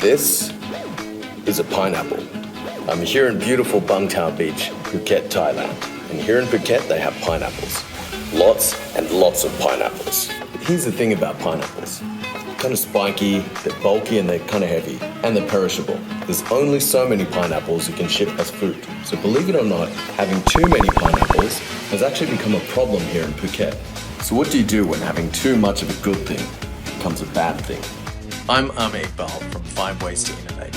This is a pineapple. I'm here in beautiful Bangtao Beach, Phuket, Thailand. And here in Phuket, they have pineapples. Lots and lots of pineapples. But here's the thing about pineapples. Kind of spiky, they're bulky and they're kind of heavy. And they're perishable. There's only so many pineapples you can ship as food. So believe it or not, having too many pineapples has actually become a problem here in Phuket. So what do you do when having too much of a good thing becomes a bad thing? I'm Amer from 5 Ways to Innovate.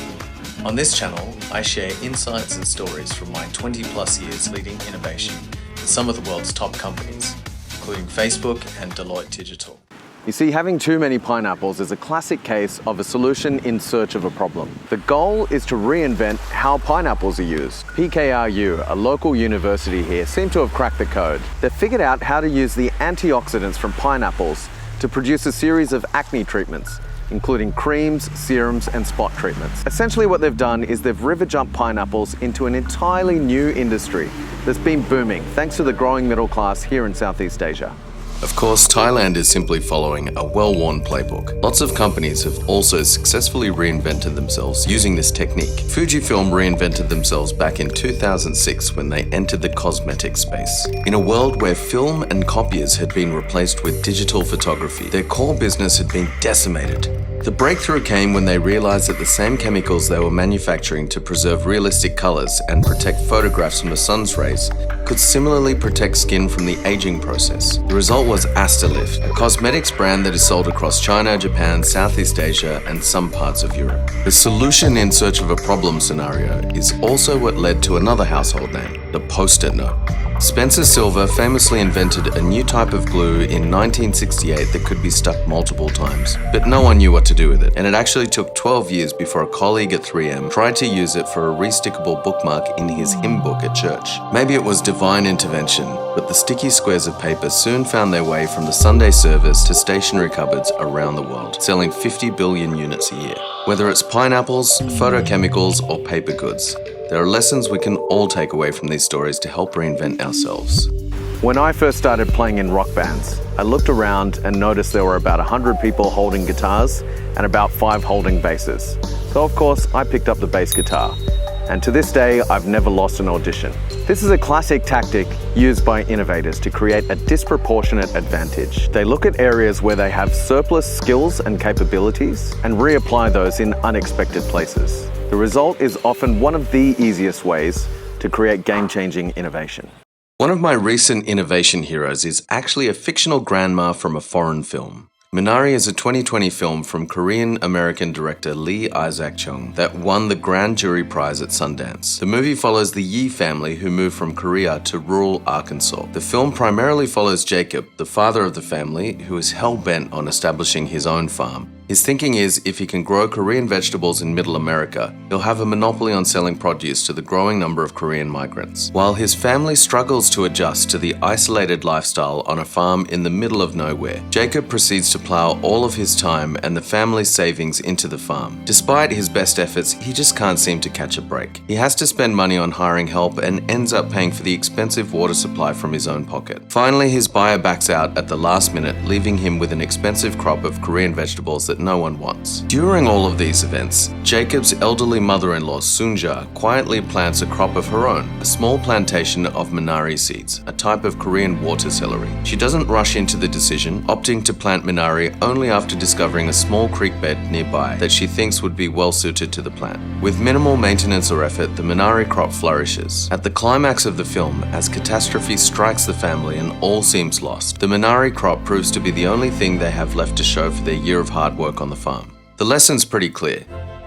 On this channel, I share insights and stories from my 20 plus years leading innovation with some of the world's top companies, including Facebook and Deloitte Digital. You see, having too many pineapples is a classic case of a solution in search of a problem. The goal is to reinvent how pineapples are used. PKRU, a local university here, seem to have cracked the code. They've figured out how to use the antioxidants from pineapples to produce a series of acne treatments, including creams, serums, and spot treatments. Essentially what they've done is they've river jumped pineapples into an entirely new industry that's been booming thanks to the growing middle class here in Southeast Asia. Of course, Thailand is simply following a well-worn playbook. Lots of companies have also successfully reinvented themselves using this technique. Fujifilm reinvented themselves back in 2006 when they entered the cosmetic space. In a world where film and copiers had been replaced with digital photography, their core business had been decimated. The breakthrough came when they realized that the same chemicals they were manufacturing to preserve realistic colors and protect photographs from the sun's rays could similarly protect skin from the aging process. The result was Astalift, a cosmetics brand that is sold across China, Japan, Southeast Asia, and some parts of Europe. The solution in search of a problem scenario is also what led to another household name, the Post-it note. Spencer Silver famously invented a new type of glue in 1968 that could be stuck multiple times, but no one knew what to do with it, and it actually took 12 years before a colleague at 3M tried to use it for a restickable bookmark in his hymn book at church. Maybe it was divine intervention, but the sticky squares of paper soon found their way from the Sunday service to stationery cupboards around the world, selling 50 billion units a year. Whether it's pineapples, photochemicals, or paper goods, there are lessons we can all take away from these stories to help reinvent ourselves. When I first started playing in rock bands, I looked around and noticed there were about 100 people holding guitars and about 5 holding basses. So of course, I picked up the bass guitar. And to this day, I've never lost an audition. This is a classic tactic used by innovators to create a disproportionate advantage. They look at areas where they have surplus skills and capabilities and reapply those in unexpected places. The result is often one of the easiest ways to create game-changing innovation. One of my recent innovation heroes is actually a fictional grandma from a foreign film. Minari is a 2020 film from Korean-American director Lee Isaac-chung that won the Grand Jury Prize at Sundance. The movie follows the Yi family who moved from Korea to rural Arkansas. The film primarily follows Jacob, the father of the family, who is hell-bent on establishing his own farm. His thinking is if he can grow Korean vegetables in Middle America, he'll have a monopoly on selling produce to the growing number of Korean migrants. While his family struggles to adjust to the isolated lifestyle on a farm in the middle of nowhere, Jacob proceeds to plow all of his time and the family's savings into the farm. Despite his best efforts, he just can't seem to catch a break. He has to spend money on hiring help and ends up paying for the expensive water supply from his own pocket. Finally, his buyer backs out at the last minute, leaving him with an expensive crop of Korean vegetables that no one wants. During all of these events, Jacob's elderly mother-in-law Sunja quietly plants a crop of her own, a small plantation of Minari seeds, a type of Korean water celery. She doesn't rush into the decision, opting to plant Minari only after discovering a small creek bed nearby that she thinks would be well suited to the plant. With minimal maintenance or effort, the Minari crop flourishes. At the climax of the film, as catastrophe strikes the family and all seems lost, the Minari crop proves to be the only thing they have left to show for their year of hard work on the farm. The lesson's pretty clear.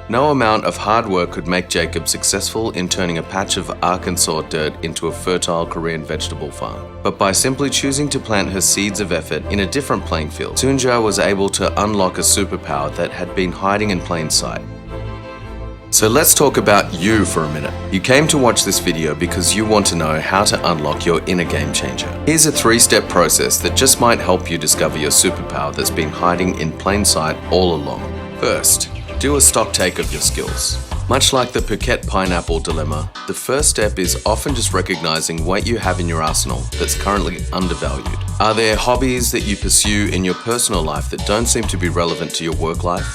No amount of hard work could make Jacob successful in turning a patch of Arkansas dirt into a fertile Korean vegetable farm. But by simply choosing to plant her seeds of effort in a different playing field, Sunja was able to unlock a superpower that had been hiding in plain sight. So let's talk about you for a minute. You came to watch this video because you want to know how to unlock your inner game changer. Here's a 3-step process that just might help you discover your superpower that's been hiding in plain sight all along. First, do a stock take of your skills. Much like the Phuket pineapple dilemma, the first step is often just recognizing what you have in your arsenal that's currently undervalued. Are there hobbies that you pursue in your personal life that don't seem to be relevant to your work life?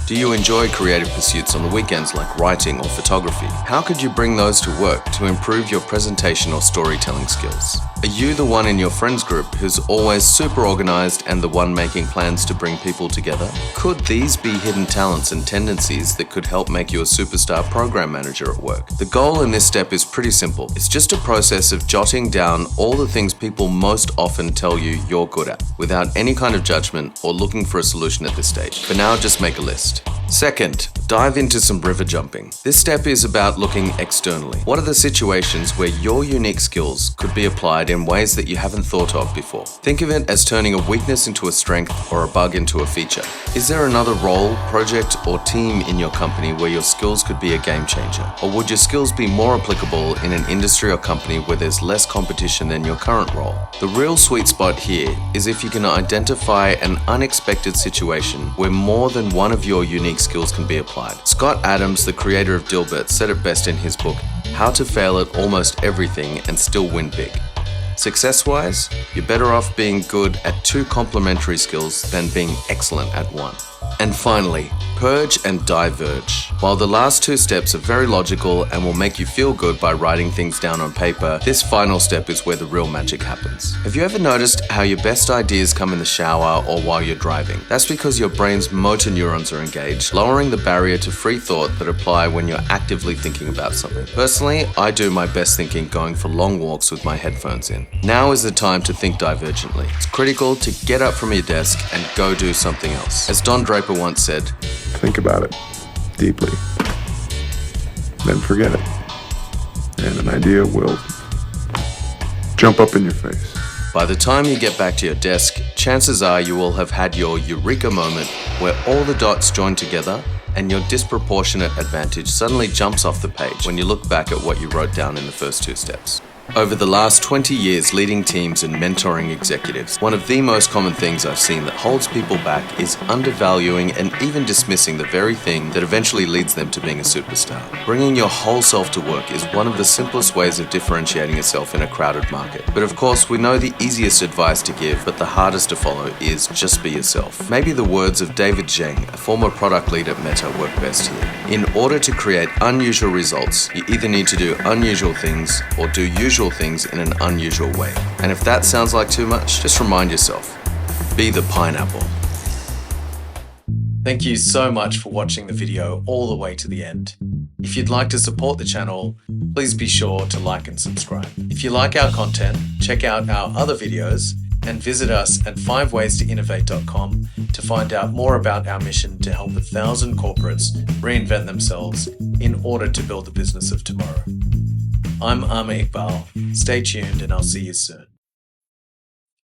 Do you enjoy creative pursuits on the weekends like writing or photography? How could you bring those to work to improve your presentation or storytelling skills? Are you the one in your friends group who's always super organized and the one making plans to bring people together? Could these be hidden talents and tendencies that could help make you a superstar program manager at work? The goal in this step is pretty simple. It's just a process of jotting down all the things people most often tell you you're good at, without any kind of judgment or looking for a solution at this stage. For now, just make a list. Second, dive into some river jumping. This step is about looking externally. What are the situations where your unique skills could be applied in ways that you haven't thought of before? Think of it as turning a weakness into a strength or a bug into a feature. Is there another role, project, or team in your company where your skills could be a game changer? Or would your skills be more applicable in an industry or company where there's less competition than your current role? The real sweet spot here is if you can identify an unexpected situation where more than one of your unique skills can be applied. Scott Adams, the creator of Dilbert, said it best in his book, How to Fail at Almost Everything and Still Win Big. Success-wise, you're better off being good at two complementary skills than being excellent at one. And finally, Purge and Diverge. While the last two steps are very logical and will make you feel good by writing things down on paper, this final step is where the real magic happens. Have you ever noticed how your best ideas come in the shower or while you're driving? That's because your brain's motor neurons are engaged, lowering the barrier to free thought that apply when you're actively thinking about something. Personally, I do my best thinking going for long walks with my headphones in. Now is the time to think divergently. It's critical to get up from your desk and go do something else. As Don Draper once said, think about it deeply, then forget it, and an idea will jump up in your face. by the time you get back to your desk, chances are you will have had your eureka moment where all the dots join together and your disproportionate advantage suddenly jumps off the page when you look back at what you wrote down in the first two steps. Over the last 20 years leading teams and mentoring executives, one of the most common things I've seen that holds people back is undervaluing and even dismissing the very thing that eventually leads them to being a superstar. Bringing your whole self to work is one of the simplest ways of differentiating yourself in a crowded market. But of course, we know the easiest advice to give, but the hardest to follow is just be yourself. Maybe the words of David Zhang, a former product lead at Meta, work best here. In order to create unusual results, you either need to do unusual things or do usual things in an unusual way. And if that sounds like too much, just remind yourself, be the pineapple. Thank you so much for watching the video all the way to the end. If you'd like to support the channel, please be sure to like and subscribe. If you like our content, check out our other videos and visit us at 5waystoinnovate.com to find out more about our mission to help 1,000 corporates reinvent themselves in order to build the business of tomorrow. I'm Amer. Stay tuned and I'll see you soon.